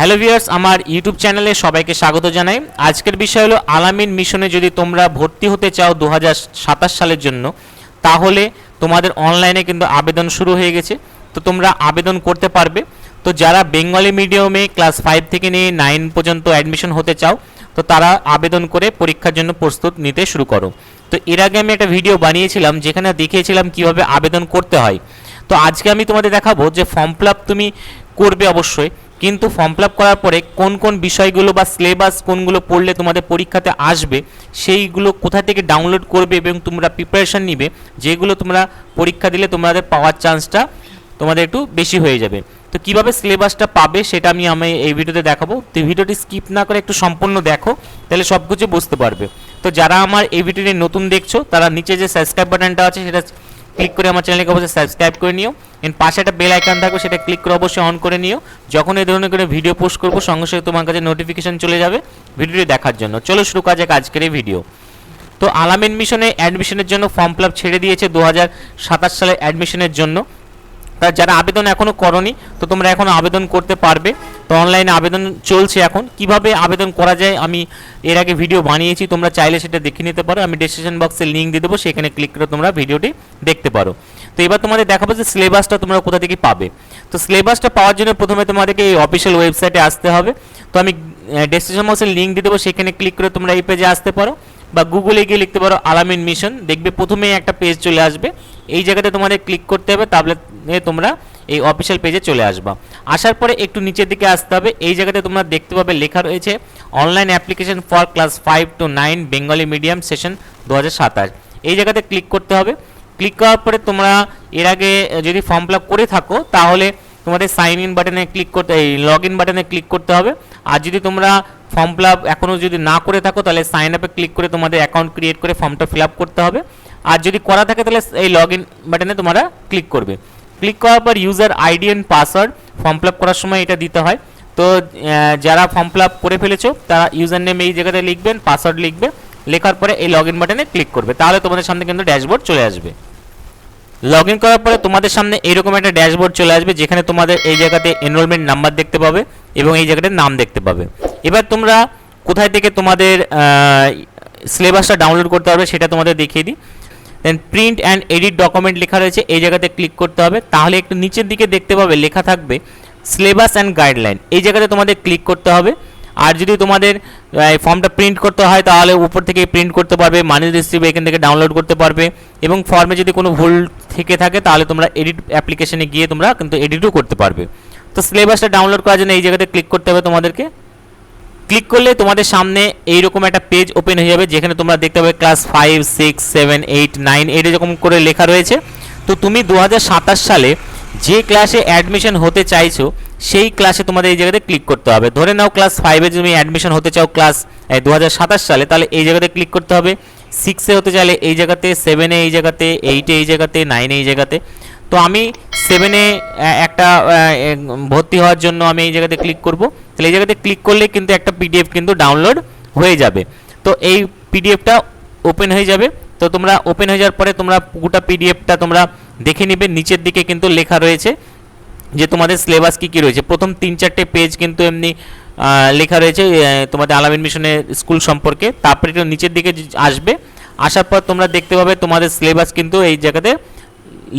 Hello viewers, আমার YouTube চ্যানেলে সবাইকে স্বাগত জানাই। আজকের বিষয় হলো আলামিন মিশনে যদি তোমরা ভর্তি হতে চাও 2027 সালের জন্য, তাহলে তোমাদের অনলাইনে কিন্তু আবেদন শুরু হয়ে গেছে। তো তোমরা আবেদন করতে পারবে। তো যারা বেঙ্গলি মিডিয়ামে ক্লাস 5 থেকে নিয়ে 9 পর্যন্ত অ্যাডমিশন হতে চাও, তো তারা আবেদন করে পরীক্ষার জন্য প্রস্তুত নিতে শুরু করো। তো এর আগে আমি একটা ভিডিও বানিয়েছিলাম যেখানে দেখিয়েছিলাম কিভাবে আবেদন করতে হয়। তো আজকে আমি তোমাদের দেখাবো যে ফর্ম ফিল আপ তুমি করবে অবশ্যই, কিন্তু ফর্ম ফিল আপ করার পরে কোন কোন বিষয়গুলো বা সিলেবাস কোনগুলো পড়লে তোমাদের পরীক্ষাতে আসবে সেইগুলো কোথা থেকে ডাউনলোড করবে এবং তোমরা প্রিপারেশন নিবে, যেগুলো তোমরা পরীক্ষা দিলে তোমাদের পাওয়ার চান্সটা তোমাদের একটু বেশি হয়ে যাবে। তো কিভাবে সিলেবাসটা পাবে সেটা আমি এই ভিডিওতে দেখাবো। তো ভিডিওটি স্কিপ না করে একটু সম্পূর্ণ দেখো, তাহলে সব কিছু বুঝতে পারবে। তো যারা আমার এই ভিডিওটি নতুন দেখছো, তারা নিচে যে সাবস্ক্রাইব বাটনটা আছে সেটা ক্লিক করে আমার চ্যানেলকে অবশ্যই সাবস্ক্রাইব করে নিও। এর পাশে একটা বেল আইকন থাকবে, সেটা ক্লিক করে অবশ্যই অন করে নিও। যখন এই ধরনের করে ভিডিও পোস্ট করবো সঙ্গে সঙ্গে তোমার কাছে নোটিফিকেশন চলে যাবে ভিডিওটি দেখার জন্য। চলো শুরু করা যাক আজকের এই ভিডিও। তো আলামিন মিশনে অ্যাডমিশনের জন্য ফর্ম ফিল আপ ছেড়ে দিয়েছে 2027 সালের অ্যাডমিশনের জন্য। যারা আবেদন এখনও করনি, তো তোমরা এখন আবেদন করতে পারবে। তো অনলাইনে আবেদন চলছে এখন। কিভাবে আবেদন করা যায় আমি এর আগে ভিডিও বানিয়েছি, তোমরা চাইলে সেটা দেখে নিতে পারো। আমি ডেসক্রিপশন বক্সে লিঙ্ক দিয়ে দেবো, সেখানে ক্লিক করে তোমরা ভিডিওটি দেখতে পারো। তো এবার তোমাদের দেখাবো যে সিলেবাসটা তোমরা কোথা থেকে পাবে। তো সিলেবাসটা পাওয়ার জন্য প্রথমে তোমাদেরকে এই অফিসিয়াল ওয়েবসাইটে আসতে হবে। তো আমি ডেসক্রিপশন বক্সে লিঙ্ক দিয়ে দেবো, সেখানে ক্লিক করে তোমরা এই পেজে আসতে পারো, বা গুগলে গিয়ে লিখতে পারো আলামিন মিশন। দেখবে প্রথমেই একটা পেজ চলে আসবে। এই জায়গাতে তোমাদের ক্লিক করতে হবে, তাহলে তোমরা এই অফিসিয়াল পেজে চলে আসবা। আসার পরে একটু নিচের দিকে আসতে হবে। এই জায়গাতে তোমরা দেখতে পাবে লেখা রয়েছে online application for class 5 to 9 Bengali medium session 2027। এই জায়গাতে ক্লিক করতে হবে। ক্লিক করার পরে তোমরা এর আগে যদি ফর্ম ফিল আপ করে থাকো, তাহলে তোমাদের সাইন ইন বাটনে ক্লিক করতে, এই লগ ইন বাটনে ক্লিক করতে হবে। আর যদি তোমরা ফর্ম ফিল আপ এখনও যদি না করে থাকো, তাহলে সাইন আপে ক্লিক করে তোমাদের অ্যাকাউন্ট ক্রিয়েট করে ফর্মটা ফিল আপ করতে হবে। আর যদি করা থাকে তাহলে এই লগ ইন বাটনে তোমরা ক্লিক করবে। ক্লিক করার পর user ID and password form fill up করার সময় এটা দিতে হয়। তো যারা ফর্ম ফিল আপ করে ফেলেছো তারা ইউজার নেম এই জায়গাতে লিখবেন, পাসওয়ার্ড লিখবে। লেখার পরে এই লগ ইন বাটনে ক্লিক করবে, তাহলে তোমাদের সামনে কিন্তু ড্যাশবোর্ড চলে আসবে। লগ ইন করার পরে তোমাদের সামনে এইরকম একটা ড্যাশবোর্ড চলে আসবে, যেখানে তোমাদের এই জায়গাতে এনরোলমেন্ট নাম্বার দেখতে পাবে এবং এই জায়গাতে নাম দেখতে পাবে। এবার তোমরা কোথায় থেকে তোমাদের সিলেবাসটা ডাউনলোড করতে হবে সেটা তোমাদের দেখিয়ে দিই। Then print and edit document লেখা রয়েছে, এই জায়গাতে ক্লিক করতে হবে। তাহলে একটু নিচের দিকে দেখতে পাবে লেখা থাকবে সিলেবাস অ্যান্ড গাইডলাইন, এই জায়গাতে তোমাদের ক্লিক করতে হবে। আর যদি তোমাদের ফর্মটা প্রিন্ট করতে হয়, তাহলে উপর থেকে প্রিন্ট করতে পারবে, মানি রিসিভ এখান থেকে ডাউনলোড করতে পারবে। এবং ফর্মে যদি কোনো ভুল থেকে থাকে, তাহলে তোমরা এডিট অ্যাপ্লিকেশনে গিয়ে তোমরা কিন্তু এডিটও করতে পারবে। তো সিলেবাসটা ডাউনলোড করার জন্য এই জায়গাতে ক্লিক করতে হবে তোমাদেরকে। ক্লিক করলে তোমাদের সামনে এইরকম একটা পেজ ওপেন হয়ে যাবে, যেখানে তোমরা দেখতে পাবে ক্লাস 5, 6, 7, 8, 9 এরকম করে লেখা রয়েছে। তো তুমি 2027 সালে যে ক্লাসে অ্যাডমিশন হতে চাইছো সেই ক্লাসে তোমাদের এই জায়গাতে ক্লিক করতে হবে। ধরে নাও ক্লাস 5-এ তুমি অ্যাডমিশন হতে চাও ক্লাস 2027 সালে, তাহলে এই জায়গাতে ক্লিক করতে হবে। 6-এ হতে চাইলে এই জায়গাতে, 7-এ এই জায়গাতে, 8-এ এই জায়গাতে, 9-এ এই জায়গাতে। তো আমি 7-এ একটা ভর্তি হওয়ার জন্য আমি এই জায়গাতে ক্লিক করব। তাহলে এই জায়গাতে ক্লিক করলে কিন্তু একটা পিডিএফ কিন্তু ডাউনলোড হয়ে যাবে। তো এই পিডিএফটা ওপেন হয়ে যাবে। তো তোমরা ওপেন হয়ে যাওয়ার পরে তোমরা পুরোটা পিডিএফটা তোমরা দেখে নিবে। নিচের দিকে কিন্তু লেখা রয়েছে যে তোমাদের সিলেবাস কী কী রয়েছে। প্রথম 3-4টে পেজ কিন্তু এমনি লেখা রয়েছে তোমাদের আলামিন মিশনের স্কুল সম্পর্কে। তারপরে একটু নিচের দিকে আসবে, আসার পর তোমরা দেখতে পাবে তোমাদের সিলেবাস কিন্তু এই জায়গাতে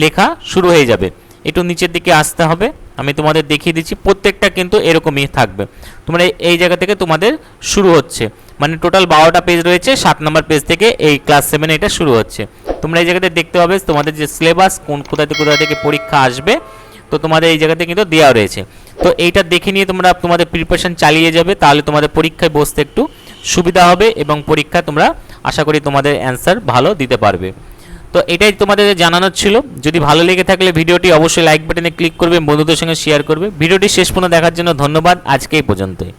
লেখা শুরু হয়ে যাবে। একটু নিচের দিকে আসতে হবে, আমি তোমাদের দেখিয়ে দিচ্ছি। প্রত্যেকটা কিন্তু এরকমই থাকবে। তোমরা এই জায়গা থেকে তোমাদের শুরু হচ্ছে, মানে টোটাল 12টা পেজ রয়েছে। 7 নম্বর পেজ থেকে এই ক্লাস 7-এ এটা শুরু হচ্ছে। তোমরা এই জায়গাতে দেখতে পাবে তোমাদের যে সিলেবাস কোথা থেকে পরীক্ষা আসবে, তো তোমাদের এই জায়গাতে কিন্তু দেওয়া রয়েছে। তো এইটা দেখে নিয়ে তোমরা তোমাদের প্রিপারেশন চালিয়ে যাবে, তাহলে তোমাদের পরীক্ষায় বসতে একটু সুবিধা হবে এবং পরীক্ষা তোমরা আশা করি তোমাদের অ্যান্সার ভালো দিতে পারবে। তো এটাই তোমাদের জানানোর ছিল। যদি ভালো লেগে থাকলে ভিডিওটি অবশ্যই লাইক বাটনে ক্লিক করবে, বন্ধুদের সঙ্গে শেয়ার করবে। ভিডিওটি শেষ পর্যন্ত দেখার জন্য ধন্যবাদ। আজকে এই পর্যন্তই।